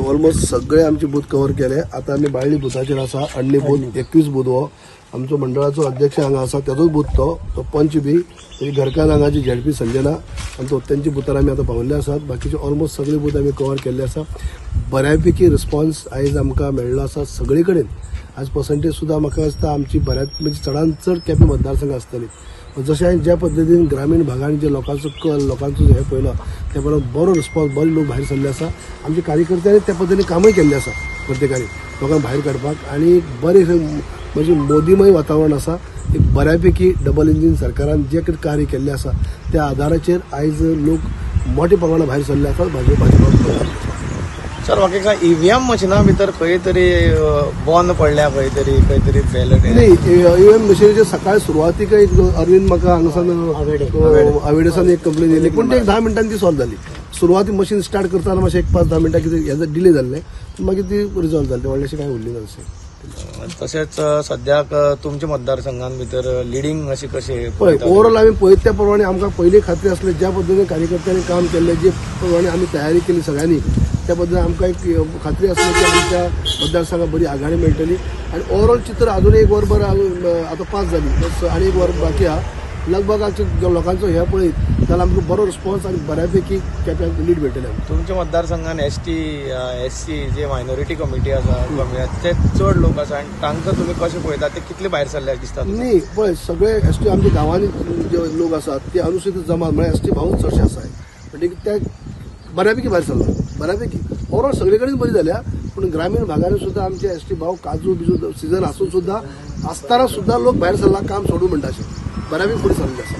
Almost सगळे आमचे booth cover केले. आता आम्ही बाळली बुथाचेर आसा. अडली बूथ 21 बूथ हो आमचो मंडळाचो अध्यक्ष हांगा आसा तेजोच बूथ तो पंच बी घरकान हांगाची झेडपी संजना आनी त्यांची बुथार आमी आतां पाविल्ले आसात. बाकीचे ऑलमोस्ट सगळे बूथ आमी कव्हर केल्ले आसा. बऱ्यापैकी रिस्पॉन्स आयज आमकां मेळ्ळो आसा सगळे कडेन. आज पर्संटेज सुद्दां म्हाका दिसता आमची बऱ्याच म्हणजे चडांत चड केपें मतदारसंघ आसतली. जशें हांवें ज्या पद्दतीन ग्रामीण भागांत जे लोकांचो कल लोकांचो हे पळयलो त्या प्रमाणे बरो रिस्पॉन्स बरे लोक भायर सरले आसा. आमचे कार्यकर्त्यांनी त्या पद्दतीन कामय केल्लें आसा प्रत्येकानी लोकांक भायर काडपाक आनी बरें म्हणजे मोदीमय वातावरण आसा. एक बऱ्यापैकी डबल इंजीन सरकारान जे कितें कार्य केल्लें आसा त्या आदाराचेर आयज लोक मोठ्या प्रमाणात भायर सरले आसात. भाजपाक सर म्हाका एक सांग, ईव्हीएम मशिना भितर खंय तरी बंद पडल्या खंय तरी बॅलट नाही. ईव्हीएम मशिनाचे सकाळी सुरवातीक एक अरविंद म्हाका हांगासान आवेडेसान एक कंप्लेन येयली पूण ते 10 मिनटांनी ती सॉल्व जाली. सुरवाती मशीन स्टार्ट करताना मातशें एक 5-10 मिनटां कितें हें डिले जाल्लें मागीर ती रिजॉल्व जाली. व्हडलेशें कांय उरलें ना अशें. तशेंच सद्याक तुमच्या मतदारसंघान भितर लिडिंग अशी कशें पळय ओवरऑल आमी पळयत त्या प्रमाणे आमकां पयली खात्री आसली ज्या पद्दतीन कार्यकर्त्यांनी काम केल्लें जे प्रमाणे आमी तयारी केली सगळ्यांनी त्या बद्दल आमकां एक खात्री आसली की आमच्या मतदारसंघाक बरी आघाडी मेळटली. आनी ओवरऑल चित्र अजून एक वरभर आतां पास जाली आनी एक वर बाकी आहा. लगभग आमच्या लोकांचो हे पळयत जाल्यार आमकां बरो रिस्पॉन्स आनी बऱ्यापैकी केप्याक लीड मेळटलें. तुमच्या मतदारसंघान ST जे मायनॉरिटी कमिटी आसा ते चड लोक आसा आनी तांकां तुमी कशें पळयतात ते कितले भायर सरले दिसता? न्ही पळय सगळे ST आमच्या गांवांनी जे लोक आसात ते अनुसूचित जमात म्हळ्यार ST भावूच चडशे आसाय म्हणजे ते बऱ्यापैकी भायर सरला. बऱ्यापैकी ओवरऑल सगळे कडेन बरी जाल्या पूण ग्रामीण भागांनी सुद्दां आमचे ST भाव काजू बिजू सिजन आसून सुद्दां आसतना सुद्दां लोक भायर सरला काम सोडून म्हणटा अशें बऱ्यापैकी फुडें सरले आसा.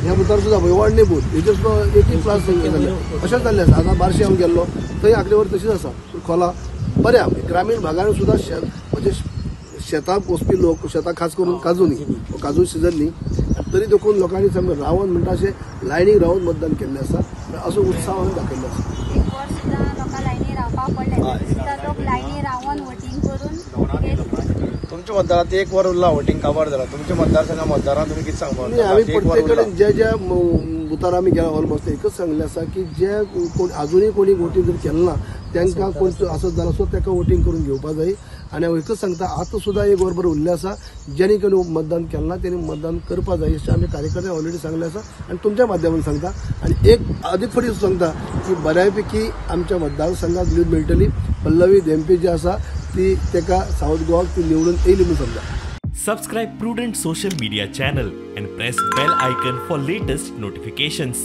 ह्या बुथार सुद्दां व्हडले बूथ हेजेर सुद्दां 80+ जाले अशेंच जाल्लें आसा. आतां बार्शी हांव गेल्लो थंय आंकडेवारी तशीच आसा. खोला बरें आहा ग्रामीण भागांनी सुद्दां म्हणजे शेताक वचपी लोक शेताक खास करून काजू न्ही काजू सिजन न्ही तरी देखून लोकांनी समज रावन म्हणटा अशें लायनीक रावन मतदान केल्लें आसा. असो उत्साह आमी दाखयल्लो आसा. तुमच्या मतदारात एक वर उरला वोटिंग काबार जाला. तुमच्या मतदारसंघा मतदारांक तुम्ही कितें सांगपाक? आमी प्रत्येक कडेन ज्या बुथार आमी गेला ऑलमोस्ट एकच सांगलें आसा की जे कोण अजूनय कोणी वोटींग जर केलें ना तांकां कोण आसत जाल्यार सो ताका वोटींग करून घेवपा जाय. आनी हांव एकच सांगता आतां सुद्दां एक वरभर उरलें आसा. जेणे कोणी मतदान केलें ना तेणी मतदान करपा जाय अशें आमी कार्यकर्त्यांक ऑलरेडी सांगलें आसा आनी तुमच्या माध्यमांतून सांगता. आनी एक अधिक फावटी सांगता की बऱ्यापैकी आमच्या मतदारसंघात लीड मेळटली. पल्लवी धेंपे जी आसा ती तेका साऊथ गोवाक ती निवडून येयली म्हणून समजा. Subscribe Prudent social media channel and press bell icon for latest notifications.